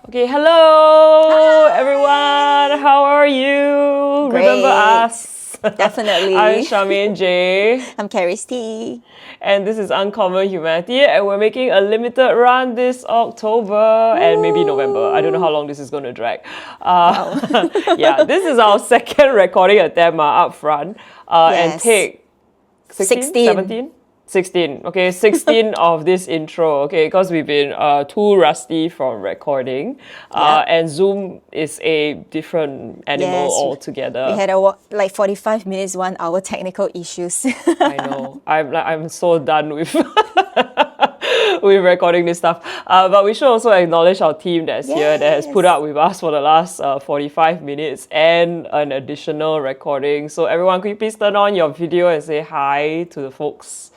Okay, hello everyone. How are you? Great. Remember us? Definitely. I'm Charmaine J. I'm Karis T. And this is Uncommon Humanity, and we're making a limited run this October and maybe November. I don't know how long this is going to drag. Wow. Yeah, this is our second recording attempt up front. And Yes. take 16. 17? 16. Okay, 16 of this intro, okay, because we've been too rusty from recording. Yep. And Zoom is a different animal Yes. altogether. We had 45 minutes, 1 hour technical issues. I know. I'm so done with with recording this stuff. But we should also acknowledge our team that's here that has put Yes. up with us for the last 45 minutes and an additional recording. So everyone, could you please turn on your video and say hi to the folks?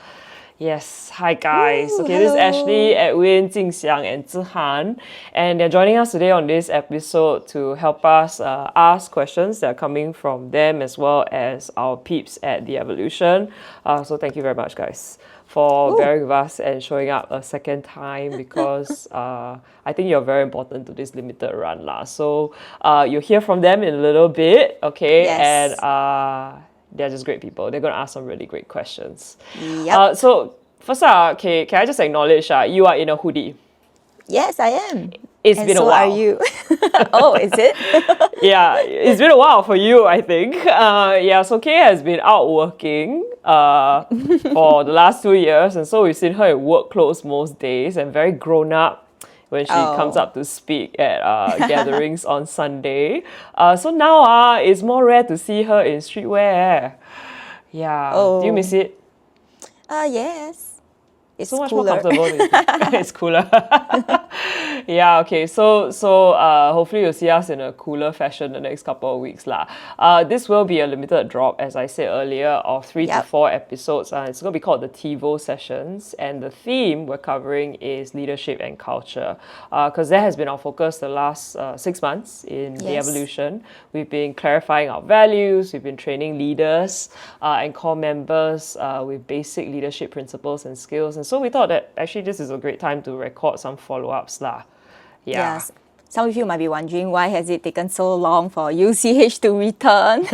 Yes, hi guys. Woo, Okay, this is hello. Ashley, Edwin, Jingxiang, and Zihan, and they're joining us today on this episode to help us ask questions that are coming from them as well as our peeps at The Evolution. So thank you very much, guys, for bearing with us and showing up a second time because I think you're very important to this limited run lah. So you'll hear from them in a little bit, okay? Yes. And they're just great people. They're going to ask some really great questions. Yep. So first, okay, can I just acknowledge you are in a hoodie? Yes, I am. It's And been a so while. are you. Oh, is it? Yeah, it's been a while for you, I think. Yeah, so Kay has been out working for the last 2 years, and so we've seen her in work clothes most days and very grown up when she comes up to speak at gatherings on Sunday. So now it's more rare to see her in streetwear. Yeah. Do you miss it? Yes. It's So much cooler. more comfortable. It's cooler. Yeah, okay. So hopefully you'll see us in a cooler fashion the next couple of weeks lah. This will be a limited drop, as I said earlier, of 3 to Yep. 4 episodes. It's going to be called the EVO Sessions, and the theme we're covering is leadership and culture. Because that has been our focus the last 6 months in The Yes. Evolution. We've been clarifying our values, we've been training leaders and core members with basic leadership principles and skills. And so we thought that actually this is a great time to record some follow-ups lah. Yeah. Yes. Some of you might be wondering why has it taken so long for UCH to return.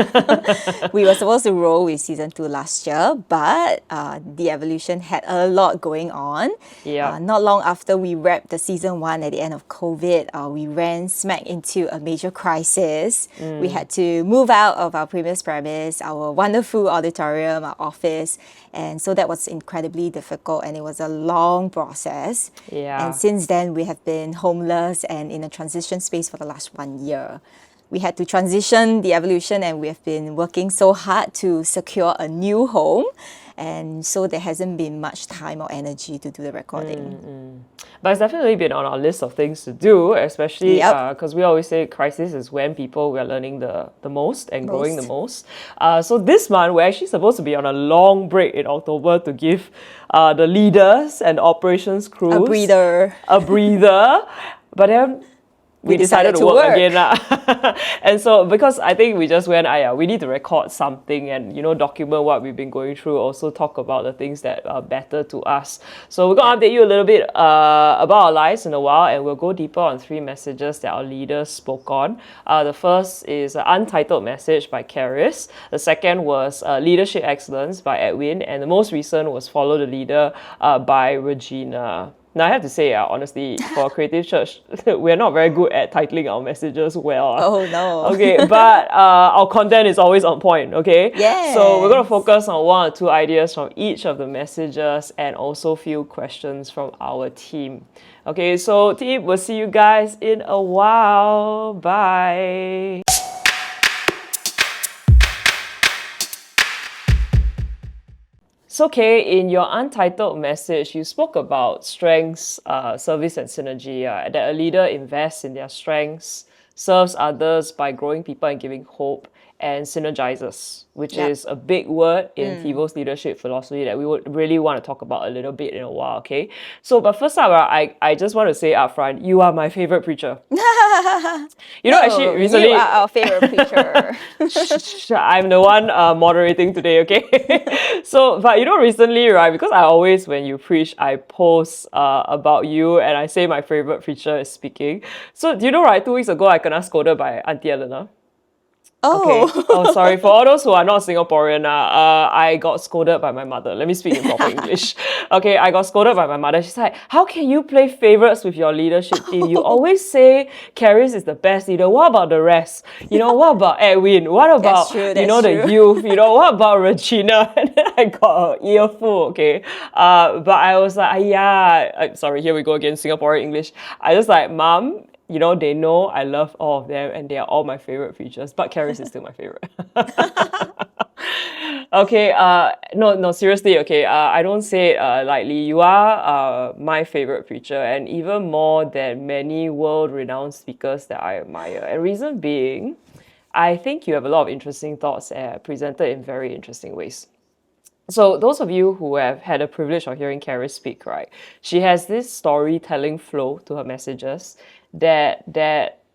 We were supposed to roll with season 2 last year, but The Evolution had a lot going on. Yeah. Not long after we wrapped the season 1 at the end of COVID, we ran smack into a major crisis. We had to move out of our previous premise, our wonderful auditorium, our office, and so that was incredibly difficult and it was a long process. Yeah. And since then, we have been homeless and in a transition space for the last 1 year. We had to transition The Evolution and we have been working so hard to secure a new home. And so there hasn't been much time or energy to do the recording. But it's definitely been on our list of things to do, especially Yep. because we always say crisis is when people were learning the most and growing the most. So this month, we're actually supposed to be on a long break in October to give the leaders and operations crews A breather. a breather. But then we decided to work again. And so because I think we just went, we need to record something and, document what we've been going through, also talk about the things that matter to us. So we're going to update you a little bit about our lives in a while, and we'll go deeper on 3 messages that our leaders spoke on. The first is an Untitled message by Karis. The second was Leadership Excellence by Edwin. And the most recent was Follow the Leader by Regina. Now, I have to say, honestly, for a creative church, we're not very good at titling our messages well. Oh, no. Okay, but our content is always on point, okay? Yes. So we're going to focus on 1 or 2 ideas from each of the messages and also a few questions from our team. Okay, so team, we'll see you guys in a while. Bye. So, Kay, in your Untitled message, you spoke about strengths, service, and synergy. That a leader invests in their strengths, serves others by growing people and giving hope, and synergizes, which is a big word in EVO's leadership philosophy that we would really want to talk about a little bit in a while, okay? So, but first up, I just want to say up front, you are my favorite preacher. You know, actually, No, recently... you are our favorite preacher. I'm the one moderating today, okay? So, but you know, recently, right, because I always, when you preach, I post about you and I say my favorite preacher is speaking. So, do you know, right, 2 weeks ago, I got scolded by Auntie Eleanor. Okay. Oh. Oh, sorry. For all those who are not Singaporean, I got scolded by my mother. Let me speak in proper English. Okay, I got scolded by my mother. She's like, how can you play favorites with your leadership team? You always say Karis is the best leader. What about the rest? You know, what about Edwin? What about, the youth? You know, what about Regina? And then I got an earful, okay? But I was like, yeah. Sorry, here we go again, Singaporean English. I just like, Mom, you know, they know I love all of them and they are all my favorite features, but Karis is still my favorite. Okay, no, seriously, okay, I don't say it lightly. You are my favorite preacher, and even more than many world-renowned speakers that I admire. And reason being, I think you have a lot of interesting thoughts presented in very interesting ways. So those of you who have had the privilege of hearing Karis speak, right, she has this storytelling flow to her messages that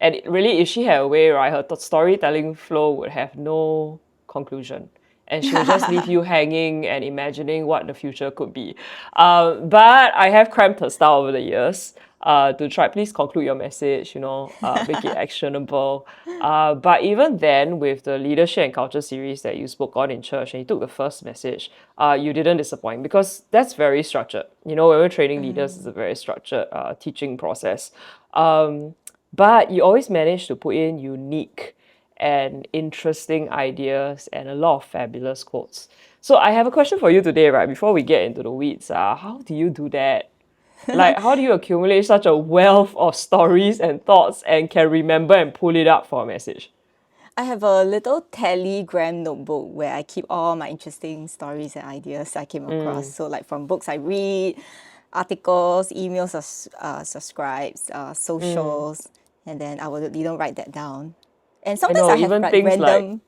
and really, if she had a way, right, her storytelling flow would have no conclusion. And she would just leave you hanging and imagining what the future could be. But I have cramped her style over the years to try, please conclude your message, make it actionable. But even then, with the leadership and culture series that you spoke on in church and you took the first message, you didn't disappoint because that's very structured. You know, when we're training leaders, it's a very structured teaching process. But you always manage to put in unique and interesting ideas and a lot of fabulous quotes. So I have a question for you today, right? Before we get into the weeds, how do you do that? Like, how do you accumulate such a wealth of stories and thoughts and can remember and pull it up for a message? I have a little Telegram notebook where I keep all my interesting stories and ideas I came across. So like from books I read, articles, emails, subscribes, socials, and then I would write that down. And sometimes I have even like things random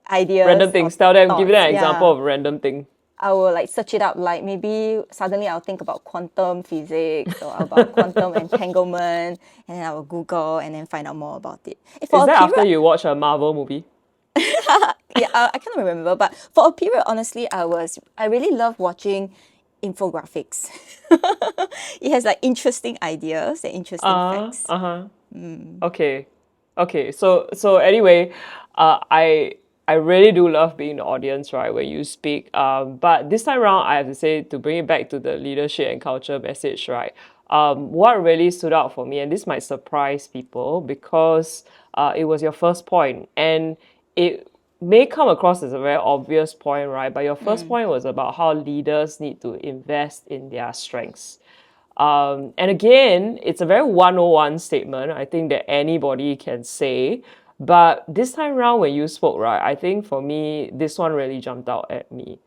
ideas. random things. Tell them, give them an thoughts, example of a random thing. I will like search it up, like maybe suddenly I'll think about quantum physics or about quantum entanglement, and then I will Google and then find out more about it. Is that after you watch a Marvel movie? Yeah, I can't remember, but for a period, honestly, I really love watching infographics. It has like interesting ideas and interesting facts. Okay. So anyway, I really do love being the audience, right, when you speak. But this time around, I have to say, to bring it back to the leadership and culture message, right, what really stood out for me, and this might surprise people because it was your first point, and it may come across as a very obvious point, right? But your first point was about how leaders need to invest in their strengths. And again, it's a very 101 statement, I think, that anybody can say. But this time around, when you spoke, right, I think for me, this one really jumped out at me.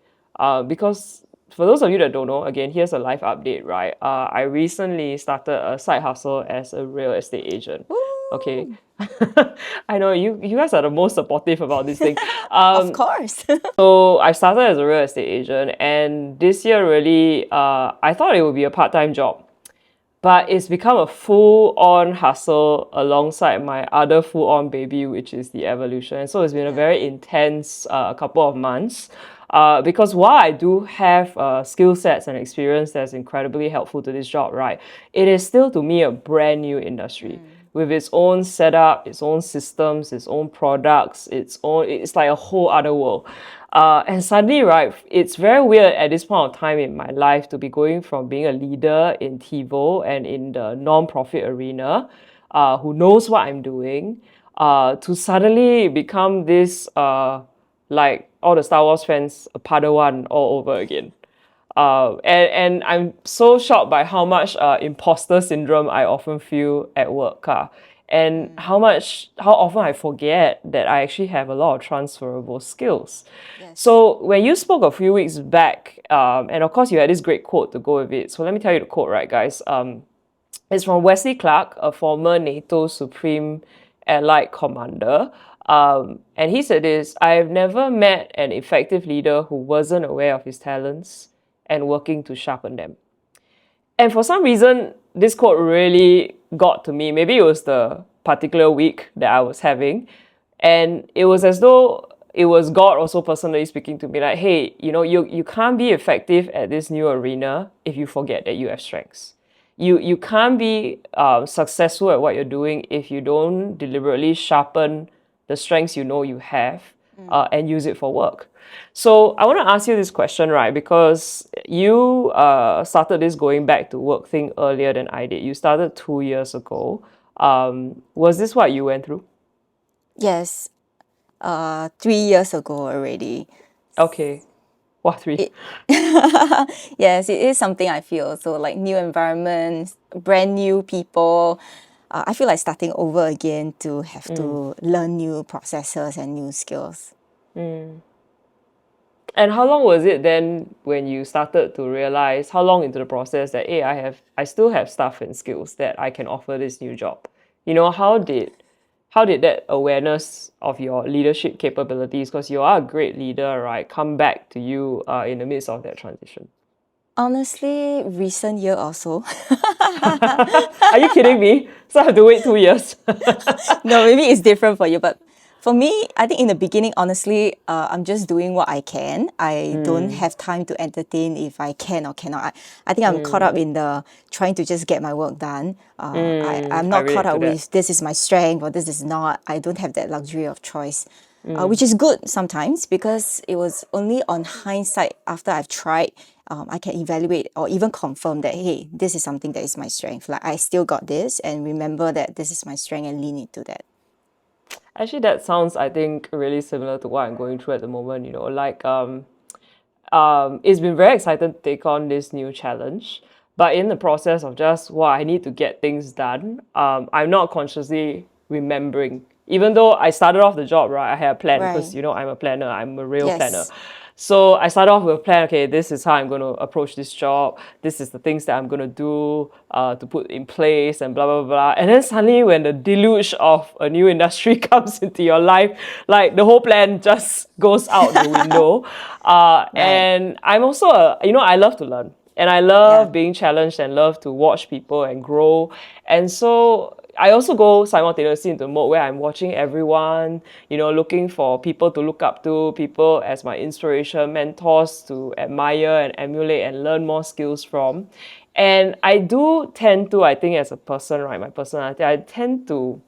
Because for those of you that don't know, again, here's a live update, right? I recently started a side hustle as a real estate agent. Okay. I know you guys are the most supportive about this thing. Of course. So I started as a real estate agent, and this year really, I thought it would be a part-time job. But it's become a full-on hustle alongside my other full-on baby, which is the evolution. And so it's been a very intense couple of months. Because while I do have skill sets and experience that's incredibly helpful to this job, right, it is still to me a brand new industry with its own setup, its own systems, its own products, it's like a whole other world. And suddenly, right, it's very weird at this point of time in my life to be going from being a leader in TiVo and in the non-profit arena, who knows what I'm doing, to suddenly become this, like all the Star Wars fans, a Padawan all over again. And I'm so shocked by how much imposter syndrome I often feel at work. And how often I forget that I actually have a lot of transferable skills. Yes. So when you spoke a few weeks back, and of course you had this great quote to go with it. So let me tell you the quote, right, guys? It's from Wesley Clark, a former NATO Supreme Allied Commander. And he said this: I have never met an effective leader who wasn't aware of his talents and working to sharpen them. And for some reason, this quote really got to me. Maybe it was the particular week that I was having, and it was as though it was God also personally speaking to me like, hey, you can't be effective at this new arena if you forget that you have strengths. You can't be successful at what you're doing if you don't deliberately sharpen the strengths you have and use it for work. So I want to ask you this question, right? Because you started this going back to work thing earlier than I did. You started 2 years ago. Was this what you went through? Yes, 3 years ago already. Okay. What, 3? Yes, it is something I feel. So like new environments, brand new people. I feel like starting over again to have to learn new processes and new skills. And how long was it then when you started to realize, how long into the process that, hey, I still have stuff and skills that I can offer this new job? How did that awareness of your leadership capabilities, because you are a great leader, right, come back to you in the midst of that transition? Honestly, recent year or so. Are you kidding me? So I have to wait 2 years. No, maybe it's different for you, but for me, I think in the beginning, honestly, I'm just doing what I can. I don't have time to entertain if I can or cannot. I think I'm caught up in the trying to just get my work done. I'm I not caught relate to up that. with this is my strength or this is not. I don't have that luxury of choice, which is good sometimes because it was only on hindsight after I've tried. I can evaluate or even confirm that, hey, this is something that is my strength. Like I still got this and remember that this is my strength and lean into that. Actually, that sounds, I think, really similar to what I'm going through at the moment. It's been very exciting to take on this new challenge, but in the process of just, I need to get things done, I'm not consciously remembering. Even though I started off the job, right, I had a plan because, Right. I'm a planner, I'm a real planner. Yes. So I started off with a plan, okay, this is how I'm going to approach this job. This is the things that I'm going to do to put in place and blah, blah, blah. And then suddenly when the deluge of a new industry comes into your life, like the whole plan just goes out the window. Right. And I'm also, I love to learn. And I love being challenged and love to watch people and grow. And so I also go simultaneously into mode where I'm watching everyone, looking for people to look up to, people as my inspiration, mentors to admire and emulate and learn more skills from. And I do tend to, I think as a person, right, my personality, I tend to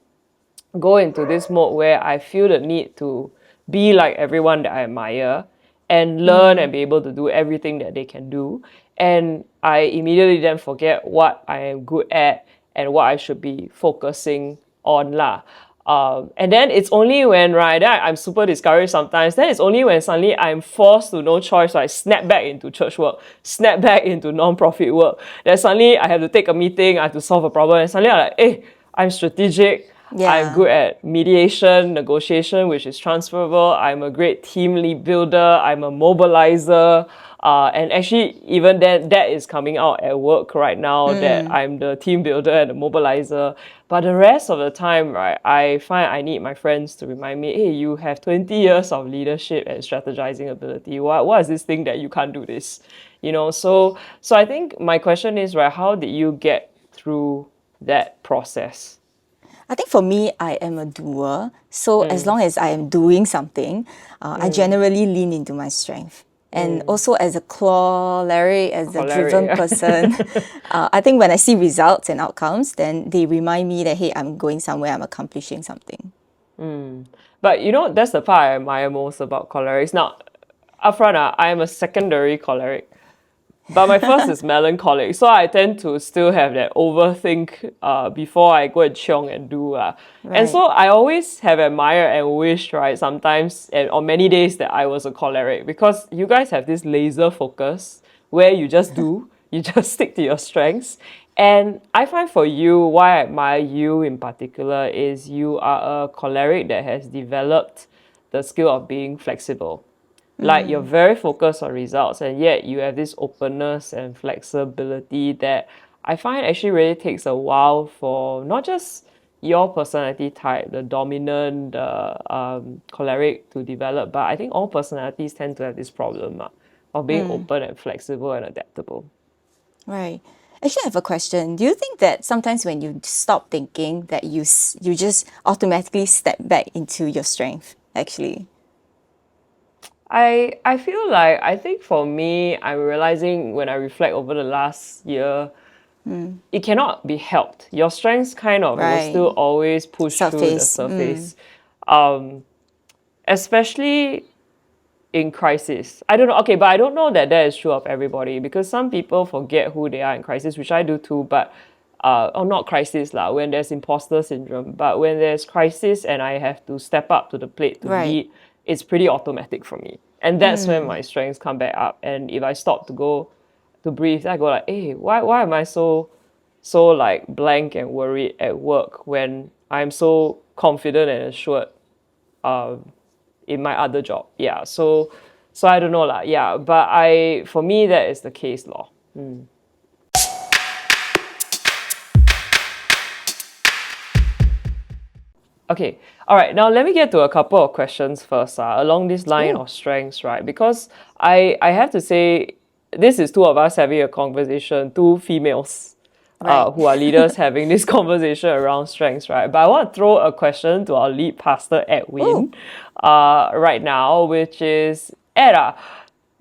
go into this mode where I feel the need to be like everyone that I admire and learn and be able to do everything that they can do. And I immediately then forget what I am good at and what I should be focusing on lah. And then it's only when, right, I'm super discouraged sometimes, then it's only when suddenly I'm forced to no choice, so I snap back into church work, snap back into non-profit work. Then suddenly I have to take a meeting, I have to solve a problem, and suddenly I'm like, hey, I'm strategic, I'm good at mediation, negotiation, which is transferable. I'm a great team lead builder. I'm a mobilizer. And actually, even then, that is coming out at work right now, that I'm the team builder and the mobilizer. But the rest of the time, right, I find I need my friends to remind me, hey, you have 20 years of leadership and strategizing ability. What is this thing that you can't do this? So I think my question is, right, how did you get through that process? I think for me, I am a doer. So as long as I am doing something, I generally lean into my strength. And also as a choleric, as a driven person, I think when I see results and outcomes, then they remind me that, hey, I'm going somewhere, I'm accomplishing something. But that's the part I admire most about cholerics. Now, upfront, I am a secondary choleric. But my first is melancholic, so I tend to still have that overthink before I go and chiong and do. And so I always have admired and wished, right, sometimes and on many days that I was a choleric, because you guys have this laser focus where you just do, you just stick to your strengths. And I find for you, why I admire you in particular is you are a choleric that has developed the skill of being flexible. Like you're very focused on results, and yet you have this openness and flexibility that I find actually really takes a while for not just your personality type, the dominant, the choleric, to develop, but I think all personalities tend to have this problem of being open and flexible and adaptable. Right. Actually, I have a question. Do you think that sometimes when you stop thinking that you just automatically step back into your strength, actually? I feel like I think for me, I'm realizing when I reflect over the last year, it cannot be helped. Your strengths kind of will still Right. always push through the Surface. Mm. surface, especially in crisis. I don't know. Okay, but I don't know that that is true of everybody because some people forget who they are in crisis, which I do too. But or not crisis lah. When there's imposter syndrome, but when there's crisis and I have to step up to the plate to Right. lead, it's pretty automatic for me. And that's when my strengths come back up. And if I stop to go to breathe, I go like, hey, why am I so like blank and worried at work when I'm so confident and assured in my other job. Yeah. So I don't know lah. Yeah. But for me that is the case law. Okay. All right. Now let me get to a couple of questions first. Along this line Ooh. of strengths, right? Because I have to say this is two of us having a conversation, two females. Right. Who are leaders having this conversation around strengths, right? But I want to throw a question to our lead pastor, Ooh. Edwin, right now, which is, Ed,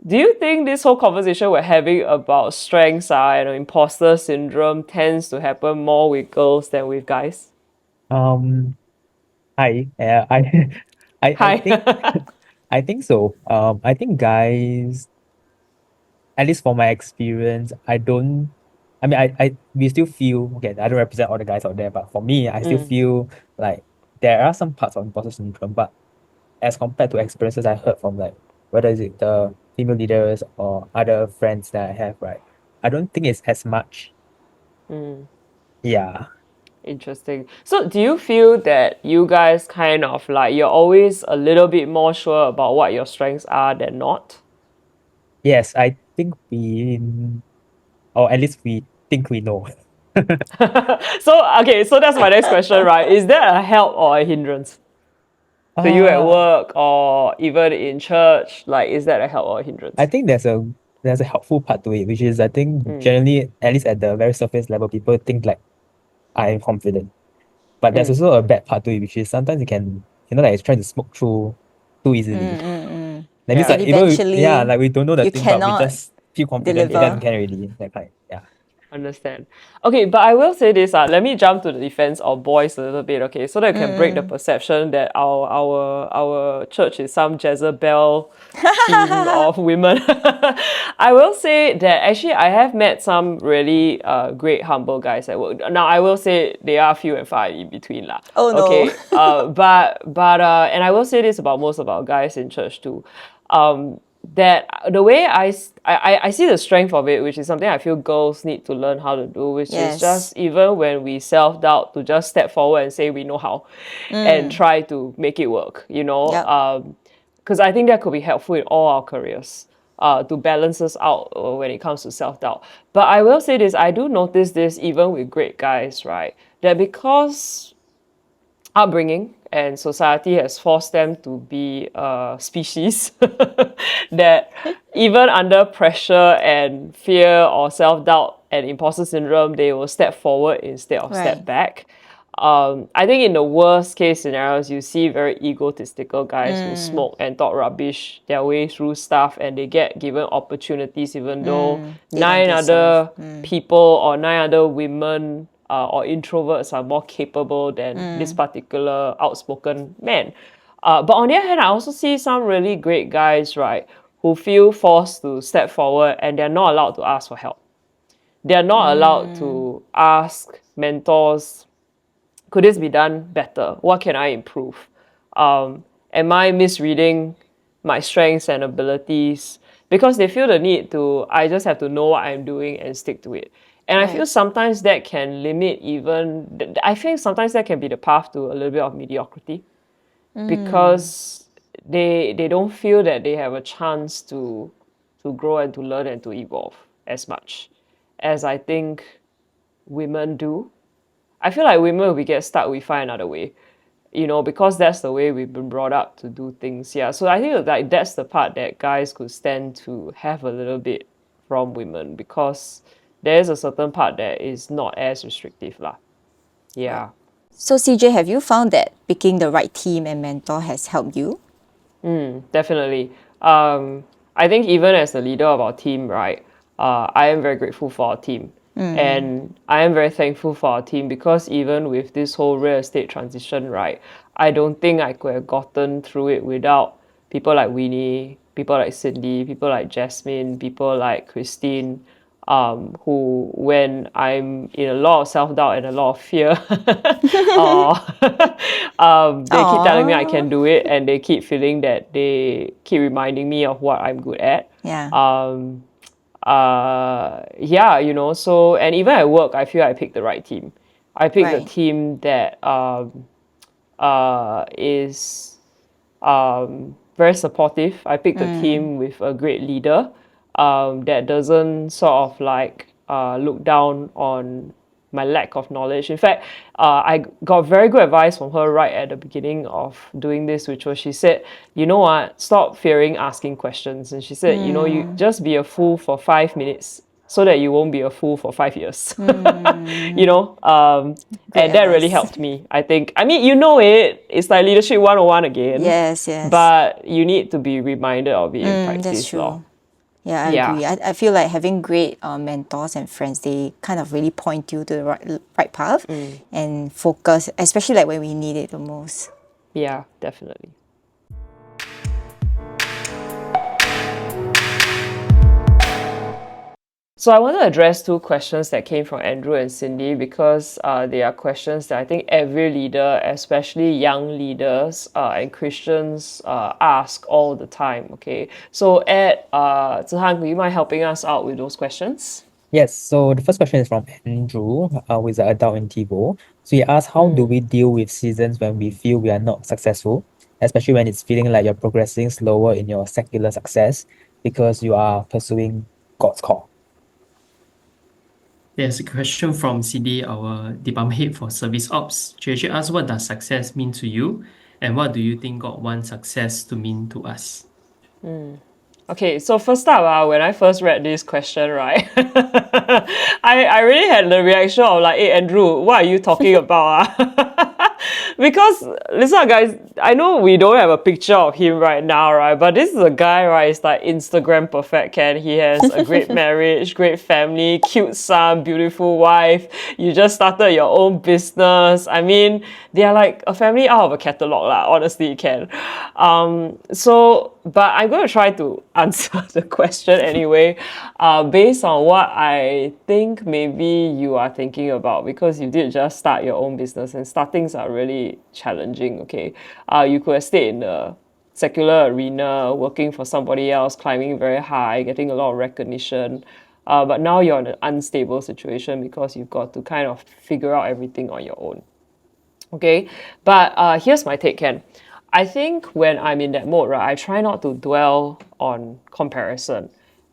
do you think this whole conversation we're having about strengths, imposter syndrome tends to happen more with girls than with guys? Um, Hi. I Hi. think I think so. I think guys, at least from my experience, I don't. I mean, we still feel okay. I don't represent all the guys out there, but for me, I still feel like there are some parts of imposter syndrome. But as compared to experiences I heard from like whether is it the female leaders or other friends that I have, right? I don't think it's as much. Yeah. Interesting. So, do you feel that you guys kind of like you're always a little bit more sure about what your strengths are than not? Yes, I think or at least we think we know. So that's my next question, right? Is that a help or a hindrance to you at Uh, work or even in church? Like, is that a help or a I hindrance? think there's a helpful part to it, which is I think generally, at least at the very surface level, people think like I'm confident. But there's also a bad part to it, which is sometimes you can, like it's trying to smoke through too easily. That means Yeah, like And even eventually, like we don't know the you thing, but we cannot just feel confident it doesn't deliver. can already. That kind. Yeah. understand. Okay, but I will say this. Let me jump to the defense of boys a little bit. Okay, so that you can break the perception that our church is some Jezebel team of women. I will say that actually I have met some really great humble guys at work. Now I will say they are few and far in between lah. Oh no. Okay, but and I will say this about most of our guys in church too. That the way I see the strength of it, which is something I feel girls need to learn how to do, which is Yes. just even when we self-doubt to just step forward and say we know how and try to make it work, Yep. because I think that could be helpful in all our careers to balance us out when it comes to self-doubt. But I will say this, I do notice this even with great guys, right? That because upbringing and society has forced them to be a species that even under pressure and fear or self-doubt and imposter syndrome, they will step forward instead of step Right. back. I think in the worst case scenarios, you see very egotistical guys who smoke and talk rubbish their way through stuff and they get given opportunities even though They don't nine deserve. other people or nine other women or introverts are more capable than this particular outspoken man. But on the other hand, I also see some really great guys, right, who feel forced to step forward and they're not allowed to ask for help. They're not allowed to ask mentors, could this be done better? What can I improve? Am I misreading my strengths and abilities? Because they feel the need to, I just have to know what I'm doing and stick to it. And I feel Right. sometimes that can limit even, I think sometimes that can be the path to a little bit of mediocrity because they don't feel that they have a chance to grow and to learn and to evolve as much as I think women do. I feel like women, we get stuck, we find another way, because that's the way we've been brought up to do things. Yeah. So I think like that's the part that guys could stand to have a little bit from women because there's a certain part that is not as restrictive lah. Yeah. So CJ, have you found that picking the right team and mentor has helped you? Definitely. I think even as the leader of our team, right, I am very grateful for our team. And I am very thankful for our team because even with this whole real estate transition, right, I don't think I could have gotten through it without people like Winnie, people like Cindy, people like Jasmine, people like Christine, who, when I'm in a lot of self-doubt and a lot of fear, they keep telling me I can do it, and they keep feeling that they keep reminding me of what I'm good at. Yeah. So, and even at work, I feel I picked the right team. I picked the Right. team that is very supportive. I picked a team with a great leader that doesn't sort of like look down on my lack of knowledge. In fact, I got very good advice from her right at the beginning of doing this, which was she said, you know what, stop fearing asking questions. And she said, you know, you just be a fool for 5 minutes so that you won't be a fool for 5 years. You know, and that really advice. helped me, I think. I mean, you know it. It's like leadership 101 again. Yes. But you need to be reminded of it in practice. That's true. Lor. Yeah, I agree. I feel like having great mentors and friends, they kind of really point you to the right path and focus, especially like when we need it the most. Yeah, definitely. So I want to address 2 questions that came from Andrew and Cindy because they are questions that I think every leader, especially young leaders and Christians, ask all the time. Okay, so Ed, Zihan, would you mind helping us out with those questions? Yes, so the first question is from Andrew, who is an adult in TiVo. So he asked, how do we deal with seasons when we feel we are not successful, especially when it's feeling like you're progressing slower in your secular success because you are pursuing God's call? There's a question from CD, our department head for service ops. She actually asked, what does success mean to you? And what do you think God wants success to mean to us? Okay, so first up, when I first read this question, right, I really had the reaction of like, hey, Andrew, what are you talking about? Because, listen, guys, I know we don't have a picture of him right now, right? But this is a guy, right? It's like Instagram perfect, Ken. He has a great marriage, great family, cute son, beautiful wife. You just started your own business. I mean, they are like a family out of a catalog, lah, honestly, Ken. But I'm going to try to answer the question anyway, based on what I think maybe you are thinking about, because you did just start your own business and startings are really challenging, okay? You could have stayed in the secular arena, working for somebody else, climbing very high, getting a lot of recognition. But now you're in an unstable situation because you've got to kind of figure out everything on your own. Okay, but here's my take, Ken. I think when I'm in that mode, right, I try not to dwell on comparison.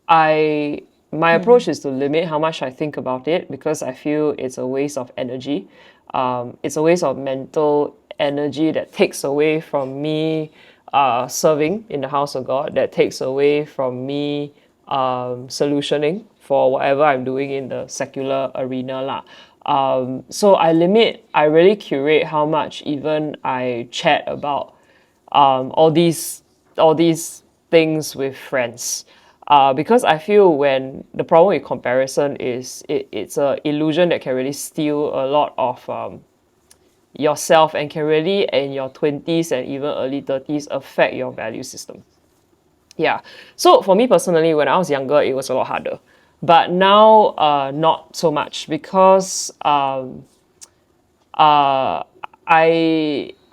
My approach is to limit how much I think about it because I feel it's a waste of energy. It's a waste of mental energy that takes away from me serving in the house of God, that takes away from me solutioning for whatever I'm doing in the secular arena lah. So I really curate how much even I chat about all these things with friends. Because I feel when the problem with comparison is it's an illusion that can really steal a lot of yourself and can really in your 20s and even early 30s affect your value system. Yeah. So for me personally, when I was younger, it was a lot harder. But now, not so much because I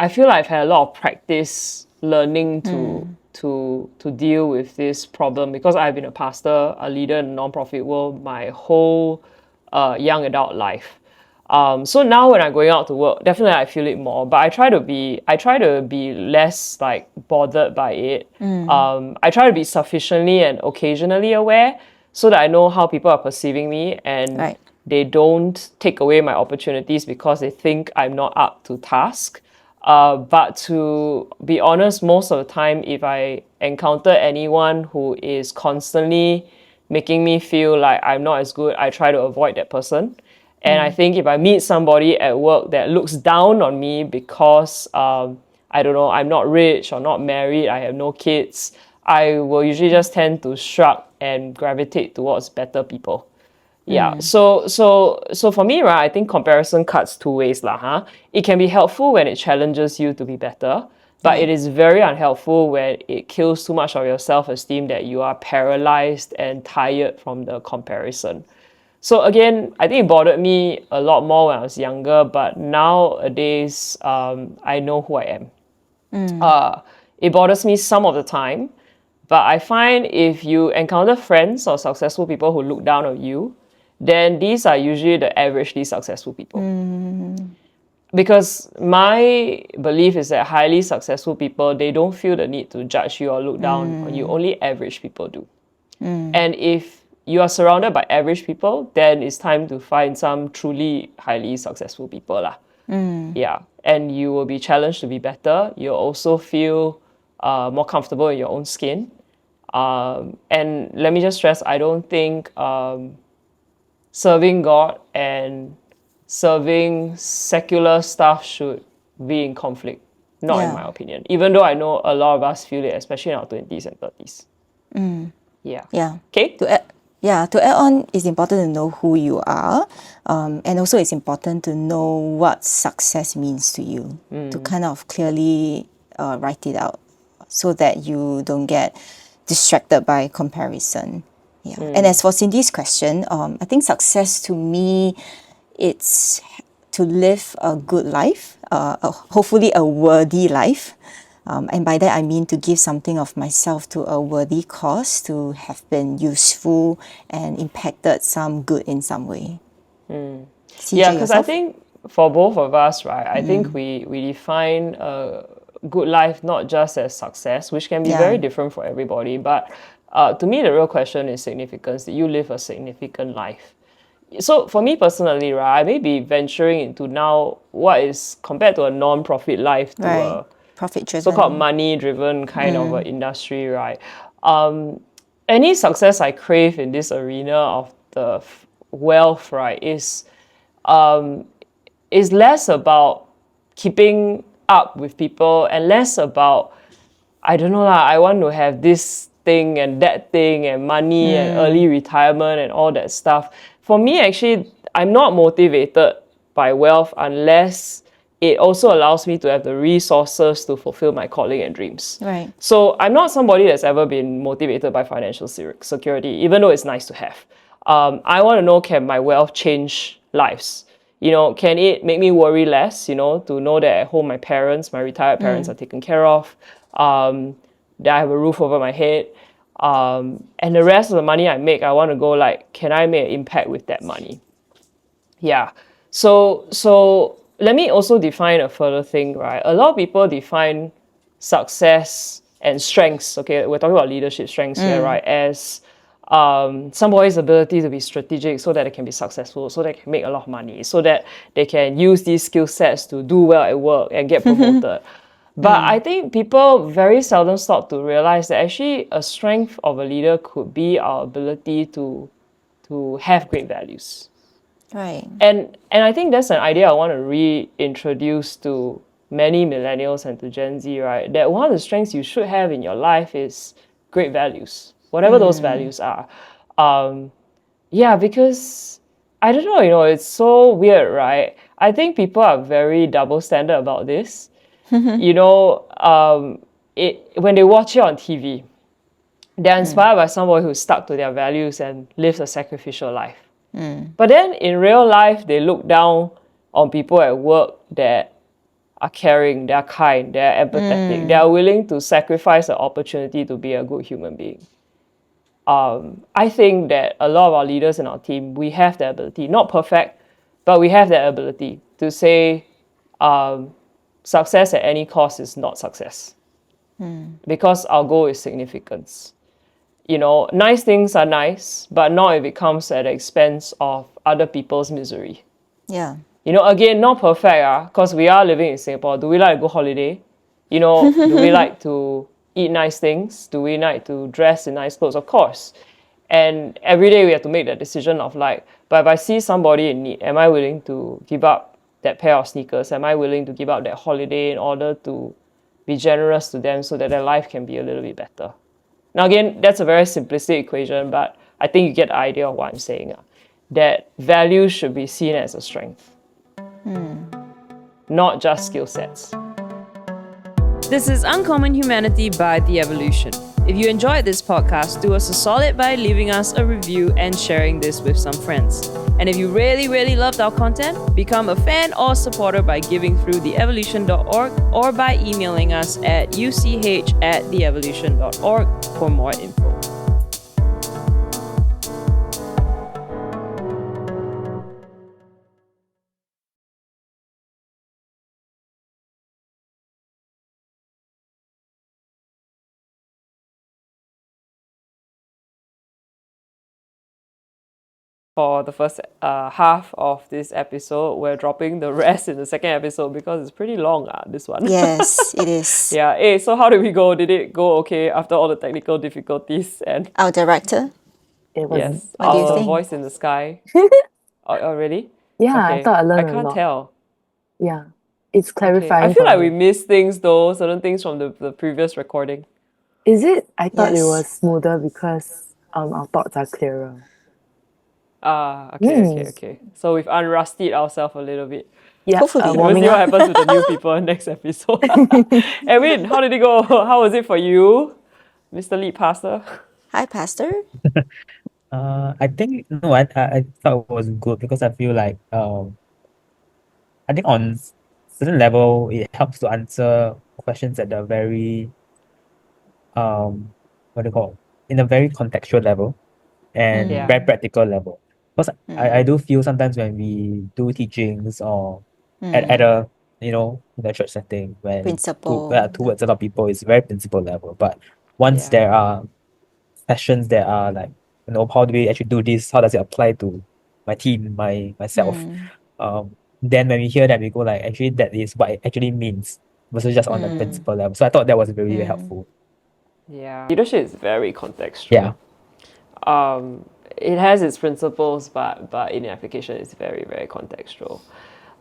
feel like I've had a lot of practice learning to deal with this problem because I've been a pastor, a leader in the nonprofit world my whole young adult life. So now when I'm going out to work, definitely I feel it more. But I try to be less like bothered by it. I try to be sufficiently and occasionally aware so that I know how people are perceiving me and they don't take away my opportunities because they think I'm not up to task. But to be honest, most of the time, if I encounter anyone who is constantly making me feel like I'm not as good, I try to avoid that person. And I think if I meet somebody at work that looks down on me because, I don't know, I'm not rich or not married, I have no kids, I will usually just tend to shrug and gravitate towards better people. Yeah. So for me, right, I think comparison cuts two ways, lah, huh? It can be helpful when it challenges you to be better, but it is very unhelpful when it kills too much of your self-esteem that you are paralyzed and tired from the comparison. So again, I think it bothered me a lot more when I was younger, but nowadays, I know who I am. It bothers me some of the time, but I find if you encounter friends or successful people who look down on you, then these are usually the averagely successful people. Because my belief is that highly successful people, they don't feel the need to judge you or look down on you. Only average people do. And if you are surrounded by average people, then it's time to find some truly highly successful people, lah. Yeah. And you will be challenged to be better. You'll also feel more comfortable in your own skin. And let me just stress, I don't think serving God and serving secular stuff should be in conflict. Not in my opinion. Even though I know a lot of us feel it, especially in our 20s and 30s. Yeah. Okay? To add on, it's important to know who you are. And also it's important to know what success means to you. To kind of clearly write it out so that you don't get distracted by comparison. Yeah. And as for Cindy's question, I think success to me, it's to live a good life, hopefully a worthy life. And by that I mean to give something of myself to a worthy cause, to have been useful and impacted some good in some way. Yeah, because I think for both of us, right, I think we define a good life not just as success, which can be very different for everybody, but to me the real question is significance. Did you live a significant life? So for me personally, right, I may be venturing into now what is compared to a non-profit life to a profit-driven, so-called money-driven kind of an industry, right? Any success I crave in this arena of the wealth, right, is less about keeping up with people and less about, I don't know lah, I want to have this thing and that thing and money and early retirement and all that stuff. For me, actually, I'm not motivated by wealth unless it also allows me to have the resources to fulfill my calling and dreams. Right. So I'm not somebody that's ever been motivated by financial security, even though it's nice to have. I want to know, can my wealth change lives? You know, can it make me worry less, you know, to know that at home my retired parents are taken care of, that I have a roof over my head, and the rest of the money I make, I want to go like, can I make an impact with that money? Yeah. So let me also define a further thing, right? A lot of people define success and strengths, okay, we're talking about leadership strengths here, right, as somebody's ability to be strategic so that they can be successful, so they can make a lot of money, so that they can use these skill sets to do well at work and get promoted. But I think people very seldom stop to realize that actually a strength of a leader could be our ability to have great values. Right. And I think that's an idea I want to reintroduce to many millennials and to Gen Z, right? That one of the strengths you should have in your life is great values, whatever those values are. Yeah, because I don't know, you know, it's so weird, right? I think people are very double standard about this. You know, when they watch it on TV, they're inspired by somebody who's stuck to their values and lives a sacrificial life. But then in real life, they look down on people at work that are caring, they're kind, they're empathetic, they are willing to sacrifice the opportunity to be a good human being. I think that a lot of our leaders in our team, we have the ability, not perfect, but we have the ability to say success at any cost is not success. Because our goal is significance. You know, nice things are nice, but not if it comes at the expense of other people's misery. Yeah. You know, again, not perfect, because we are living in Singapore. Do we like to go holiday? You know, do we like to eat nice things? Do we like to dress in nice clothes? Of course. And every day we have to make that decision of like, but if I see somebody in need, am I willing to give up that pair of sneakers? Am I willing to give up that holiday in order to be generous to them so that their life can be a little bit better? Now, again, that's a very simplistic equation, but I think you get the idea of what I'm saying. That values should be seen as a strength, not just skill sets. This is Uncommon Humanity by The Evolution. If you enjoyed this podcast, do us a solid by leaving us a review and sharing this with some friends. And if you really, really loved our content, become a fan or supporter by giving through theevolution.org or by emailing us at uch@theevolution.org for more info. For the first half of this episode, we're dropping the rest in the second episode because it's pretty long, this one. Yes, it is. Yeah. Hey, so how did we go? Did it go okay after all the technical difficulties? And Our director? It was yes, What do you our think? voice in the sky. Oh, really? yeah, Okay. I thought I learned a can't lot. tell. Yeah. It's Okay. clarifying. I feel for like we me. missed things though, certain things from the previous recording. Is it? I thought it Yes. was smoother because our thoughts are clearer. Okay. So we've unrustied ourselves a little bit. Yeah. Hopefully. We'll Warming see what up. happens with the new people next episode. Edwin, how did it go? How was it for you, Mr. Lead Pastor? Hi, Pastor. I think no, I thought it was good because I feel like I think on certain level it helps to answer questions at a very what do you call, in a very contextual level and Yeah. very practical level. Because I do feel sometimes when we do teachings or at a in a church setting when Principle. towards a lot of people it's very principle level. But once Yeah. there are sessions that are like, how do we actually do this? How does it apply to my team, myself? Then when we hear that, we go like, actually that is what it actually means versus just on the principle level. So I thought that was very, very helpful. Yeah. Leadership is very contextual. Yeah. It has its principles, but in application, it's very, very contextual.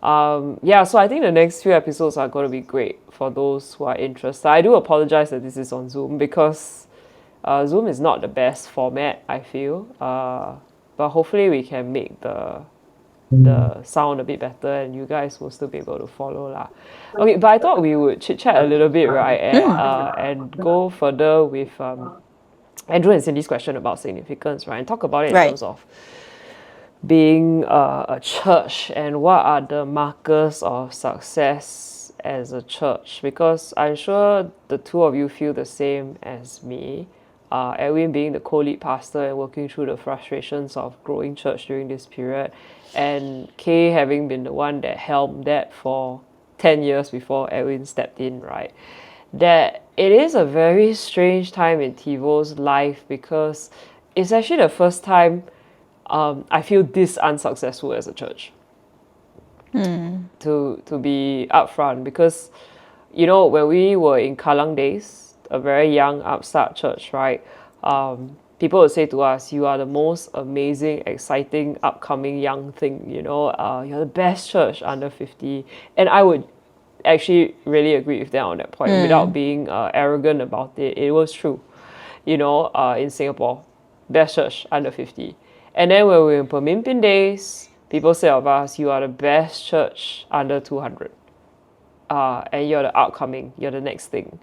So I think the next few episodes are going to be great for those who are interested. I do apologize that this is on Zoom because Zoom is not the best format, I feel. But hopefully we can make the sound a bit better and you guys will still be able to follow lah. Okay, but I thought we would chit chat a little bit, right, and go further with Andrew and Cindy's question about significance, right, and talk about it in terms of being a church and what are the markers of success as a church, because I'm sure the two of you feel the same as me. Edwin being the co-lead pastor and working through the frustrations of growing church during this period, and Kay having been the one that helmed that for 10 years before Edwin stepped in, right? That it is a very strange time in TiVo's life because it's actually the first time I feel this unsuccessful as a church. To be upfront, because when we were in Kallang days, a very young upstart church, right? People would say to us, "You are the most amazing, exciting, upcoming young thing. You're the best church under 50." And I would actually really agree with them on that point without being arrogant about it. It was true, in Singapore, best church under 50. And then when we were in Pemimpin days, people say of us, "You are the best church under 200. And you're the upcoming, you're the next thing."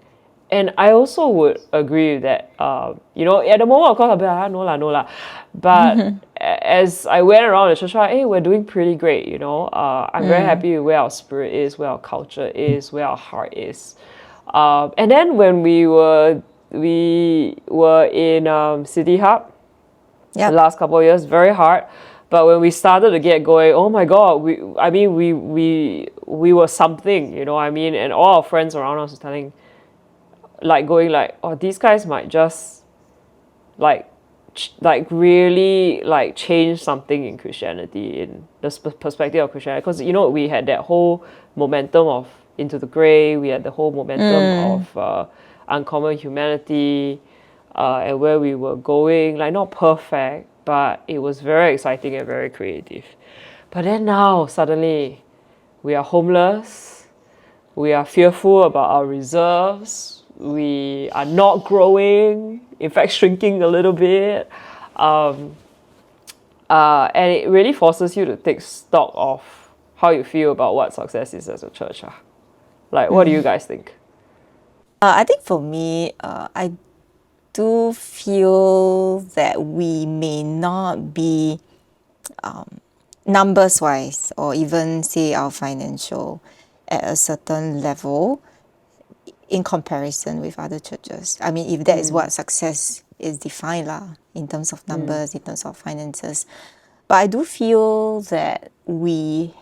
And I also would agree with that. At the moment, of course, I'll be like, no lah. But as I went around the church, hey, we're doing pretty great, I'm very happy with where our spirit is, where our culture is, where our heart is. And then when we were in City Hub, the last couple of years, very hard. But when we started to get going, oh my God, we were something, and all our friends around us were telling, these guys might just really change something in Christianity, in the perspective of Christianity, because we had that whole momentum of Into the Grey, we had the whole momentum of Uncommon Humanity, and where we were going. Like, not perfect, but it was very exciting and very creative. But then now, suddenly, we are homeless. We are fearful about our reserves. We are not growing, in fact, shrinking a little bit. And it really forces you to take stock of how you feel about what success is as a church. Like, what do you guys think? I think for me, I do feel that we may not be numbers wise, or even say our financial, at a certain level in comparison with other churches. I mean, if that is what success is defined lah, in terms of numbers, in terms of finances. But I do feel that we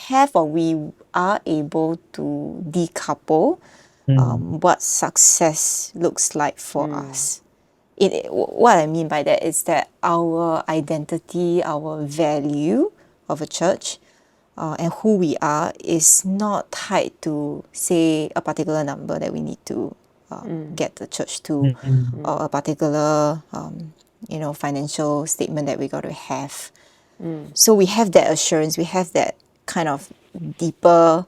have, or we are able to decouple what success looks like for us. What I mean by that is that our identity, our value of a church, and who we are is not tied to, say, a particular number that we need to get the church to, or a particular financial statement that we got to have. So we have that assurance, we have that kind of deeper,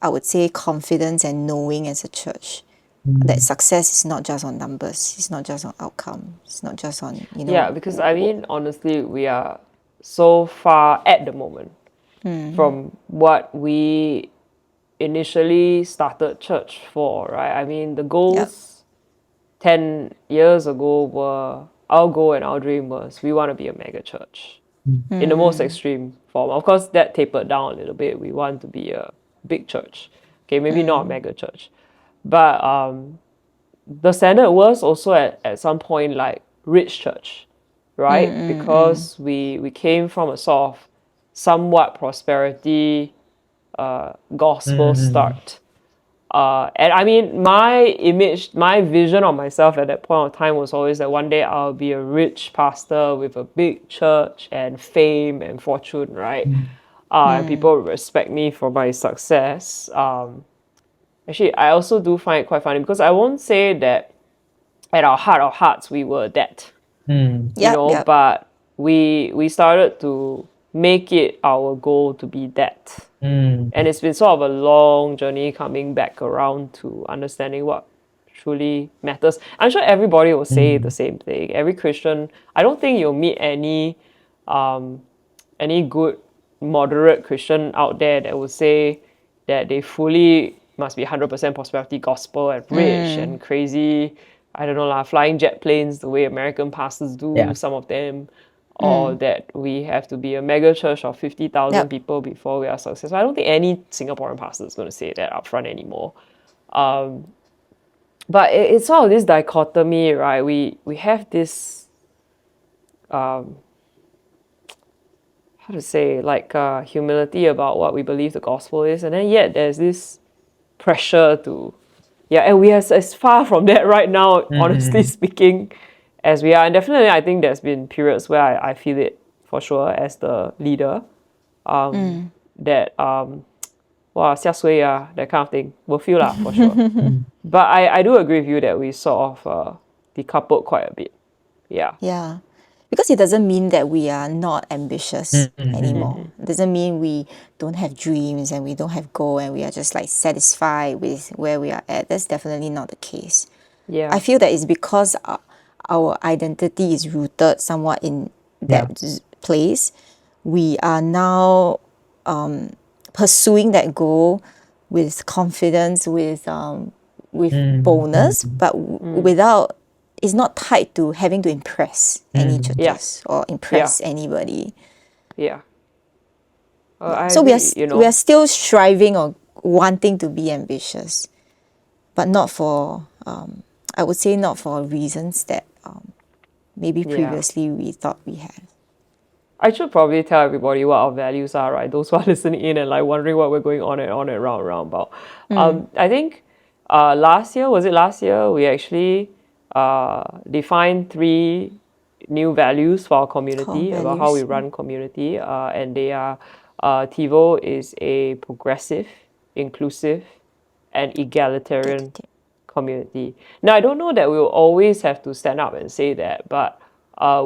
I would say, confidence and knowing as a church that success is not just on numbers, it's not just on outcome, it's not just on, Yeah, because I mean, honestly, we are so far at the moment from what we initially started church for, right? I mean, the goals 10 years ago were, our goal and our dream was, we want to be a mega church in the most extreme form. Of course, that tapered down a little bit. We want to be a big church. Okay, maybe not mega church. But the standard was also at some point like rich church, right? Because we came from a sort of somewhat prosperity gospel start. And I mean, my vision of myself at that point of time was always that one day I'll be a rich pastor with a big church and fame and fortune, right? And people respect me for my success. Actually, I also do find it quite funny because I won't say that at our heart of hearts we were that, but we started to make it our goal to be that. And it's been sort of a long journey coming back around to understanding what truly matters. I'm sure everybody will say the same thing. Every Christian, I don't think you'll meet any good moderate Christian out there that will say that they fully must be 100% prosperity gospel and rich and crazy, I don't know lah, flying jet planes the way American pastors do, some of them, or that we have to be a mega church of 50,000 people before we are successful. I don't think any Singaporean pastor is going to say that up front anymore. But it's sort of this dichotomy, right? We have this, how to say, like humility about what we believe the gospel is, and then yet there's this pressure to, and we are as far from that right now, honestly speaking, as we are. And definitely I think there's been periods where I feel it for sure as the leader, that xia sui that kind of thing will feel lah for sure. But I do agree with you that we sort of decoupled quite a bit. Yeah. Because it doesn't mean that we are not ambitious anymore. It doesn't mean we don't have dreams and we don't have goal and we are just like satisfied with where we are at. That's definitely not the case. Yeah. I feel that it's because our identity is rooted somewhat in that place. We are now pursuing that goal with confidence, with boldness, but without, it's not tied to having to impress any churches or impress anybody. Yeah. So we are still striving or wanting to be ambitious, but not for, I would say not for reasons that maybe previously we thought we had. I should probably tell everybody what our values are, right? Those who are listening in and like wondering what we're going on and round about. I think last year, we actually defined 3 new values for our community, about how we run community. And they are, TiVo is a progressive, inclusive, and egalitarian community. Now, I don't know that we'll always have to stand up and say that, but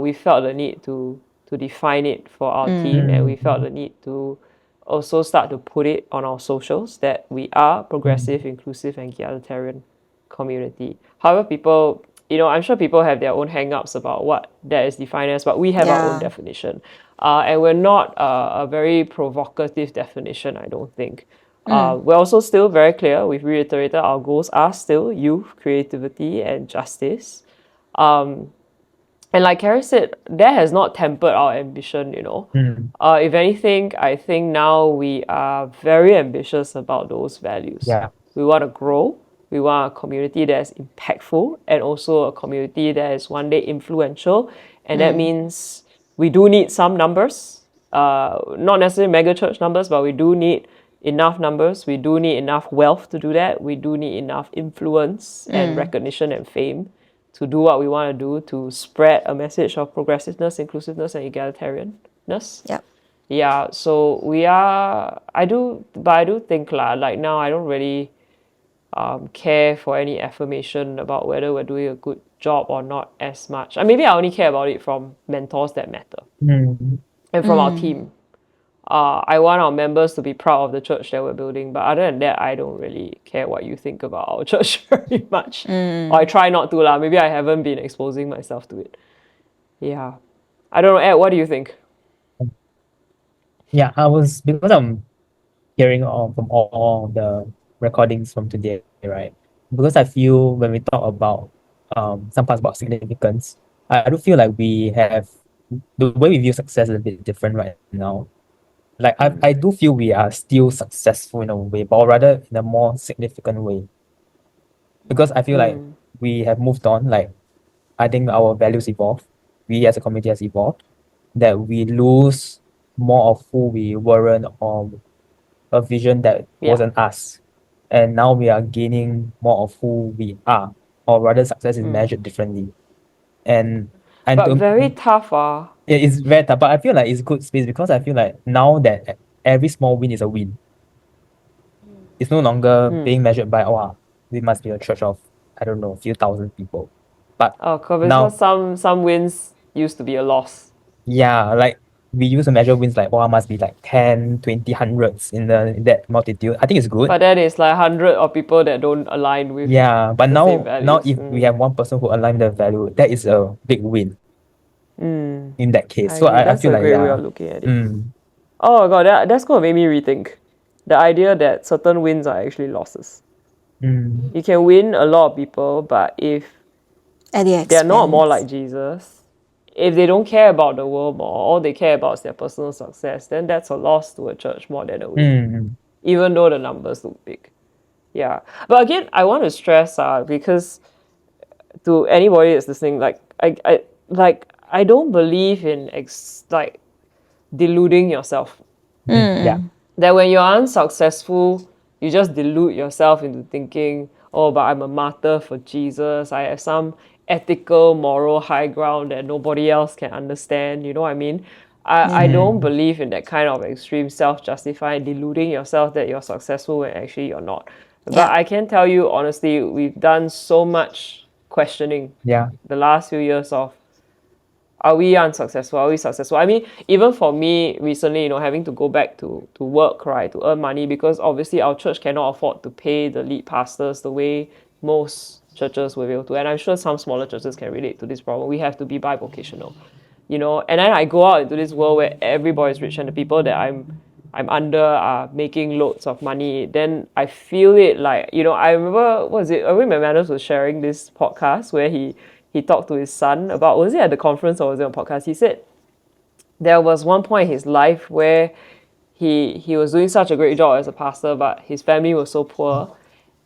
we felt the need to define it for our team, and we felt the need to also start to put it on our socials that we are progressive, inclusive, and egalitarian community. However, people, I'm sure people have their own hang-ups about what that is defined as, but we have our own definition. And we're not a very provocative definition, I don't think. We're also still very clear. We've reiterated our goals are still youth, creativity, and justice. And like Karis said, that has not tempered our ambition, If anything, I think now we are very ambitious about those values. Yeah. We want to grow. We want a community that is impactful, and also a community that is one day influential. And that means we do need some numbers, not necessarily mega church numbers, but we do need enough numbers. We do need enough wealth to do that. We do need enough influence and recognition and fame to do what we want to do, to spread a message of progressiveness, inclusiveness, and egalitarianness. Yep. Yeah, so I do think like now I don't really care for any affirmation about whether we're doing a good job or not as much. And maybe I only care about it from mentors that matter and from our team. I want our members to be proud of the church that we're building, but other than that, I don't really care what you think about our church very much. Or I try not to lah. Maybe I haven't been exposing myself to it. Yeah. I don't know, Ed, what do you think? Yeah, because I'm hearing from all the recordings from today, right? Because I feel when we talk about some parts about significance, I do feel like we have the way we view success is a bit different right now. Like I do feel we are still successful in a way, but or rather in a more significant way. Because I feel like we have moved on. Like I think our values evolve. We as a community has evolved. That we lose more of who we weren't, or a vision that wasn't us. And now we are gaining more of who we are, or rather success is measured differently. And But very tough. Yeah, it's very tough, but I feel like it's good space because I feel like now that every small win is a win. It's no longer being measured by, we must be a church of, I don't know, a few thousand people. But now, some wins used to be a loss. yeah, like we used to measure wins like, must be like 10, 20, hundreds in that multitude. I think it's good. But that is like 100 of people that don't align with but the now same values. If we have one person who aligns the value, that is a big win. In that case. I feel a like great way of looking at it. Oh my god, that's going to make me rethink the idea that certain wins are actually losses. You can win a lot of people, but if they're not more like Jesus, if they don't care about the world more, all they care about is their personal success, then that's a loss to a church more than a win. Even though the numbers look big. Yeah. But again, I want to stress because to anybody that's listening, I don't believe in deluding yourself. Yeah. That when you're unsuccessful, you just delude yourself into thinking, but I'm a martyr for Jesus. I have some ethical, moral high ground that nobody else can understand. You know what I mean? I don't believe in that kind of extreme self-justifying, deluding yourself that you're successful when actually you're not. But I can tell you honestly, we've done so much questioning the last few years of, are we unsuccessful? Are we successful? I mean, even for me recently, having to go back to work, right, to earn money, because obviously our church cannot afford to pay the lead pastors the way most churches will be able to. And I'm sure some smaller churches can relate to this problem. We have to be bivocational, And then I go out into this world where everybody's rich and the people that I'm under are making loads of money. Then I feel it like, I remember, Edwin McManus was sharing this podcast where he talked to his son about, was it at the conference or was it on a podcast? He said there was one point in his life where he was doing such a great job as a pastor, but his family was so poor.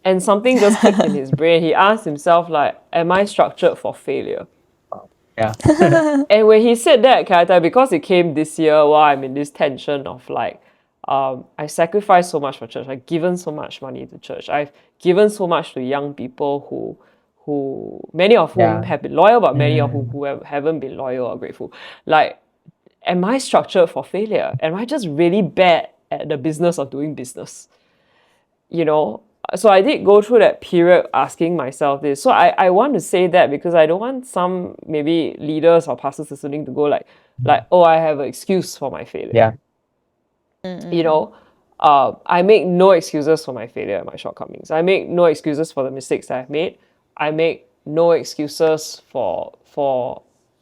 And something just clicked in his brain. He asked himself, am I structured for failure? Yeah. And when he said that, can I tell you, because it came this year while I'm in this tension of I sacrificed so much for church. I've given so much money to church. I've given so much to young people who many of whom have been loyal, but many of whom haven't been loyal or grateful. Am I structured for failure? Am I just really bad at the business of doing business? So I did go through that period asking myself this. So I want to say that because I don't want some maybe leaders or pastors listening to go like, oh, I have an excuse for my failure. Yeah. You know, I make no excuses for my failure and my shortcomings. I make no excuses for the mistakes that I've made. I make no excuses for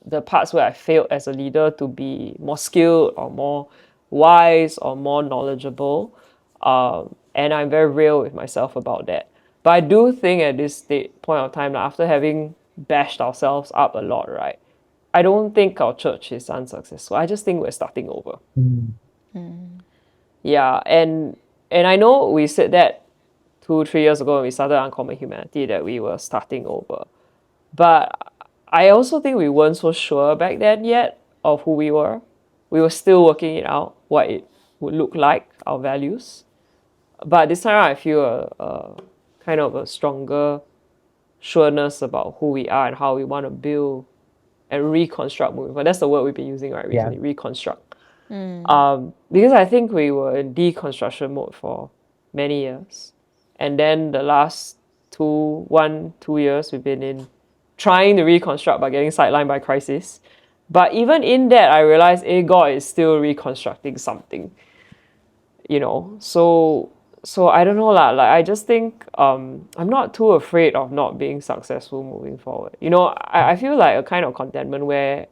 the parts where I failed as a leader to be more skilled or more wise or more knowledgeable. And I'm very real with myself about that. But I do think at this point of time, after having bashed ourselves up a lot, right? I don't think our church is unsuccessful. I just think we're starting over. Yeah, and I know we said that 2-3 years ago when we started Uncommon Humanity that we were starting over. But I also think we weren't so sure back then yet of who we were. We were still working it out, what it would look like, our values. But this time I feel a kind of a stronger sureness about who we are and how we want to build and reconstruct moving forward. That's the word we've been using right recently, reconstruct. Because I think we were in deconstruction mode for many years. And then the last 2 years we've been in trying to reconstruct but getting sidelined by crisis. But even in that, I realized God is still reconstructing something. You know, so I don't know lah. Like I just think I'm not too afraid of not being successful moving forward. You know, I feel like a kind of contentment where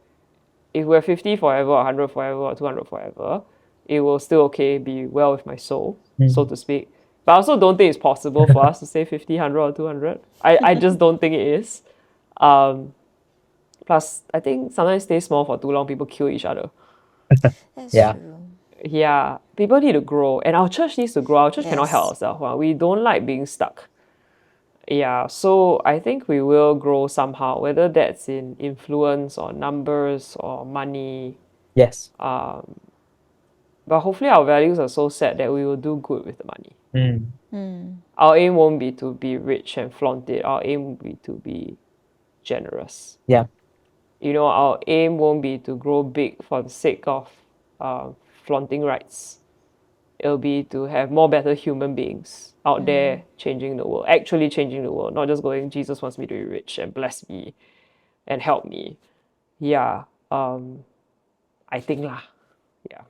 if we're 50 forever, or 100 forever, or 200 forever, it will still okay, be well with my soul, so to speak. But I also don't think it's possible for us to say 50, 100, or 200. I just don't think it is. Plus, I think sometimes stay small for too long, people kill each other. That's Yeah. true. Yeah, people need to grow, and our church needs to grow. Our church cannot help ourselves. We don't like being stuck. Yeah, so I think we will grow somehow, whether that's in influence or numbers or money. Yes. But hopefully our values are so set that we will do good with the money. Our aim won't be to be rich and flaunt it. Our aim will be to be generous. Yeah. You know, our aim won't be to grow big for the sake of flaunting rights. It'll be to have more better human beings out there changing the world, actually changing the world, not just going, Jesus wants me to be rich and bless me and help me. Yeah, I think lah. Yeah.